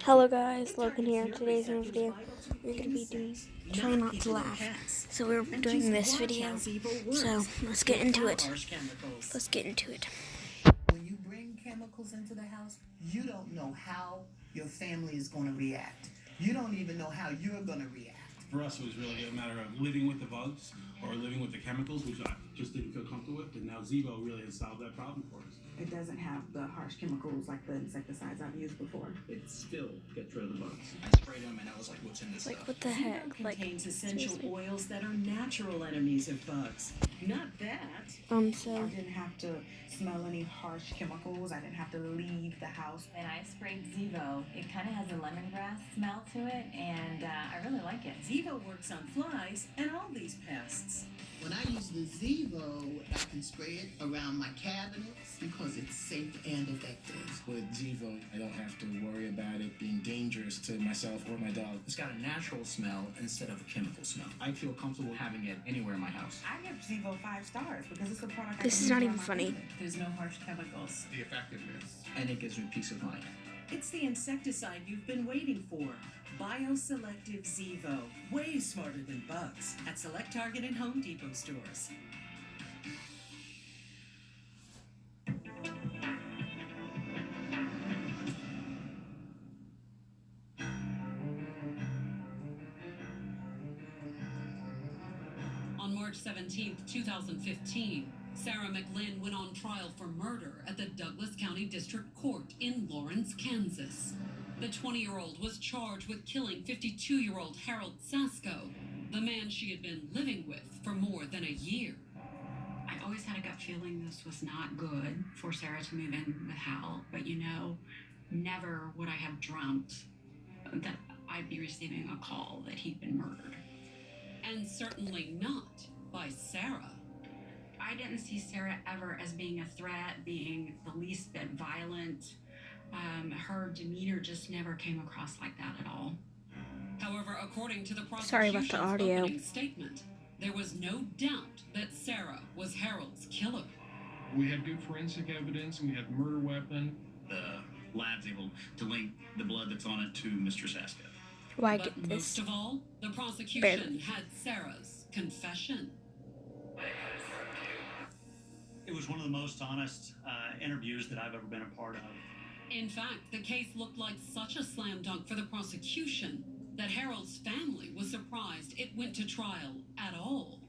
Hello guys, Logan here. Today's new video, we're going to be doing Try Not to Laugh. So we're doing this video, so let's get into it. When you bring chemicals into the house, you don't know how your family is going to react. You don't even know how you're going to react. For us, it was really a matter of living with the bugs or living with the chemicals, which I just didn't feel comfortable with. And now Zevo really has solved that problem for us. It doesn't have the harsh chemicals like the insecticides I've used before. It still gets rid of the bugs. I sprayed them and I was like, what's in this Like, stuff? what the heck? Zevo Like, contains essential seriously? oils that are natural enemies of bugs. Not that. I So, didn't have to smell any harsh chemicals. I didn't have to leave the house. When I sprayed Zevo, it kind of has a lemongrass smell to it, and I really like it. Zevo works on flies and all these pests. When I use the Zevo, I can spray it around my cabinets because it's safe and effective. With Zevo, I don't have to worry about it being dangerous to myself or my dog. It's got a natural smell instead of a chemical smell. I feel comfortable having it anywhere in my house. I give Zevo 5 stars because it's a product. This is not even funny. There's no harsh chemicals. The effectiveness. And it gives me peace of mind. It's the insecticide you've been waiting for. Bioselective Zevo. Way smarter than bugs. At select Target and Home Depot stores. On March 17, 2015, Sarah McLynn went on trial for murder at the Douglas County District Court in Lawrence, Kansas. The 20-year-old was charged with killing 52-year-old Harold Sasko, the man she had been living with for more than a year. I always had a gut feeling this was not good for Sarah to move in with Hal, but never would I have dreamt that I'd be receiving a call that he'd been murdered. And certainly not by Sarah. I didn't see Sarah ever as being a threat, being the least bit violent. Her demeanor just never came across like that at all. However, according to the Sorry about prosecution's the audio. opening statement, there was no doubt that Sarah was Harold's killer. We had good forensic evidence, and we had a murder weapon. The lab's able to link the blood that's on it to Mr. Sasko. why But get most this? of all, the prosecution Barely. had Sarah's confession. It was one of the most honest interviews that I've ever been a part of. In fact, the case looked like such a slam dunk for the prosecution that Harold's family was surprised it went to trial at all.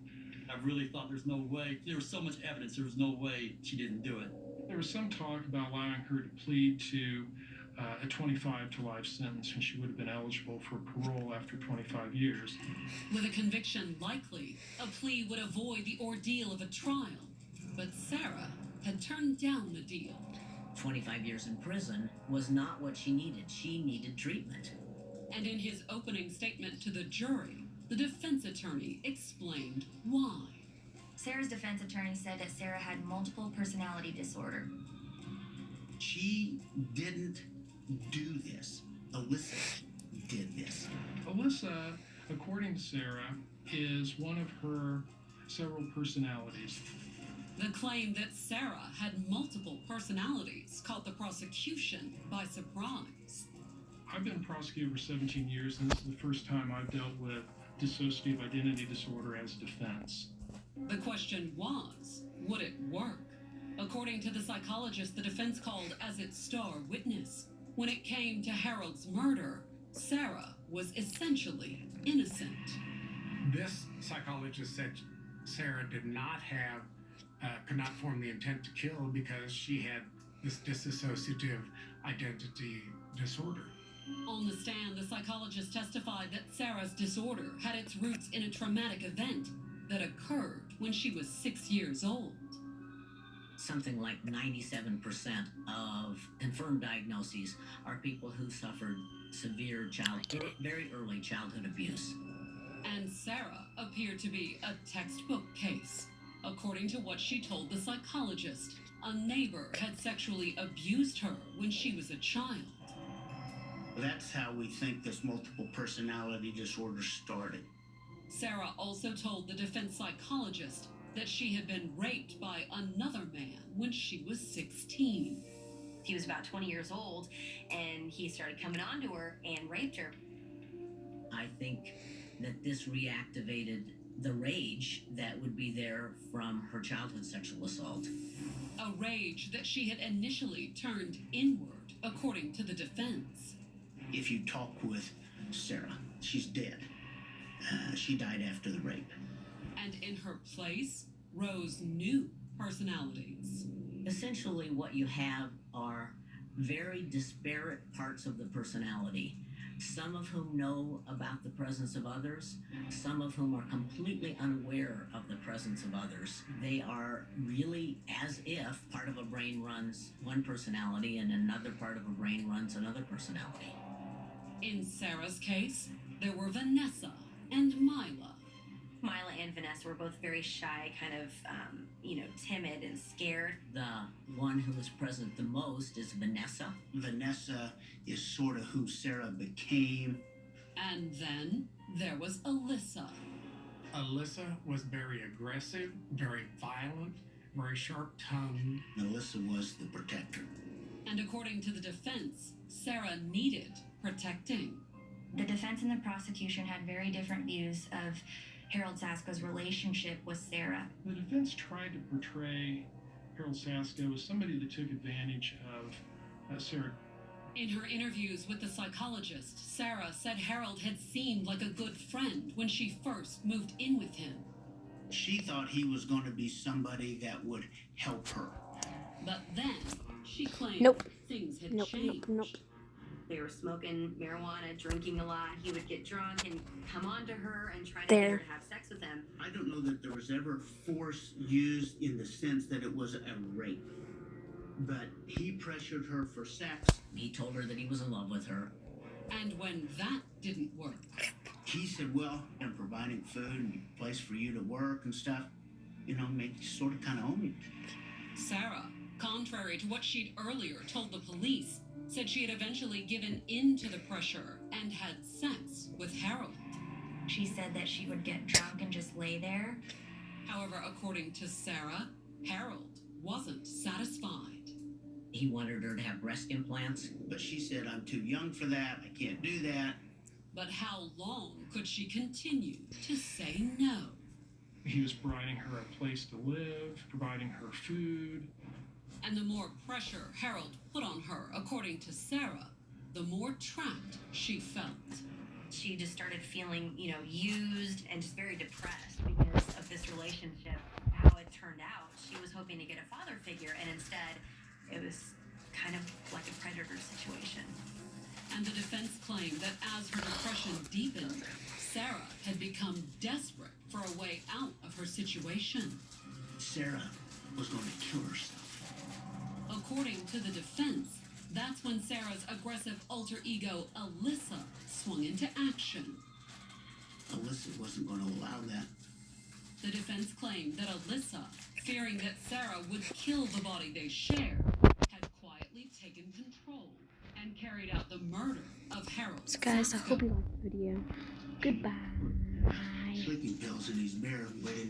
I really thought there's no way, there was so much evidence, there was no way she didn't do it. There was some talk about allowing her to plead to a 25 to life sentence, and she would have been eligible for parole after 25 years. With a conviction likely, a plea would avoid the ordeal of a trial. But Sarah had turned down the deal. 25 years in prison was not what she needed. She needed treatment. And in his opening statement to the jury, the defense attorney explained why. Sarah's defense attorney said that Sarah had multiple personality disorder. She didn't do this. Alyssa did this. Alyssa, according to Sarah, is one of her several personalities. The claim that Sarah had multiple personalities caught the prosecution by surprise. I've been a prosecutor for 17 years, and this is the first time I've dealt with dissociative identity disorder as defense. The question was, would it work? According to the psychologist the defense called as its star witness, when it came to Harold's murder, Sarah was essentially innocent. This psychologist said Sarah did not have, could not form the intent to kill because she had this dissociative identity disorder. On the stand, the psychologist testified that Sarah's disorder had its roots in a traumatic event that occurred when she was 6 years old. Something like 97% of confirmed diagnoses are people who suffered severe very early childhood abuse. And Sarah appeared to be a textbook case. According to what she told the psychologist, a neighbor had sexually abused her when she was a child. That's how we think this multiple personality disorder started. Sarah also told the defense psychologist that she had been raped by another man when she was 16. He was about 20 years old, and he started coming on to her and raped her. I think that this reactivated the rage that would be there from her childhood sexual assault. A rage that she had initially turned inward, according to the defense. If you talk with Sarah, she's dead. She died after the rape. And in her place rose new personalities. Essentially, what you have are very disparate parts of the personality, some of whom know about the presence of others, some of whom are completely unaware of the presence of others. They are really as if part of a brain runs one personality and another part of a brain runs another personality. In Sarah's case, there were Vanessa and Mila. Mila and Vanessa were both very shy, kind of, timid and scared. The one who was present the most is Vanessa. Vanessa is sort of who Sarah became. And then there was Alyssa. Alyssa was very aggressive, very violent, very sharp-tongued. Alyssa was the protector. And according to the defense, Sarah needed protecting. The defense and the prosecution had very different views of Harold Sasko's relationship with Sarah. The defense tried to portray Harold Sasko as somebody that took advantage of Sarah. In her interviews with the psychologist, Sarah said Harold had seemed like a good friend when she first moved in with him. She thought he was going to be somebody that would help her. But then she claimed things had changed. They were smoking marijuana, drinking a lot. He would get drunk and come on to her and try to get her to have sex with him. I don't know that there was ever force used in the sense that it was a rape. But he pressured her for sex. He told her that he was in love with her. And when that didn't work, he said, well, I'm providing food and a place for you to work and stuff. Make you sort of kind of own me. Sarah, contrary to what she'd earlier told the police, said she had eventually given in to the pressure and had sex with Harold. She said that she would get drunk and just lay there. However, according to Sarah, Harold wasn't satisfied. He wanted her to have breast implants. But she said, I'm too young for that. I can't do that. But how long could she continue to say no? He was providing her a place to live, providing her food. And the more pressure Harold put on her, according to Sarah, the more trapped she felt. She just started feeling, used and just very depressed because of this relationship, how it turned out. She was hoping to get a father figure, and instead it was kind of like a predator situation. And the defense claimed that as her depression deepened, Sarah had become desperate for a way out of her situation. Sarah was going to kill herself. According to the defense, that's when Sarah's aggressive alter ego, Alyssa, swung into action. Alyssa wasn't going to allow that. The defense claimed that Alyssa, fearing that Sarah would kill the body they shared, had quietly taken control and carried out the murder of Harold. So guys, I hope you liked the video. Goodbye. Sleeping pills in his mirror waiting.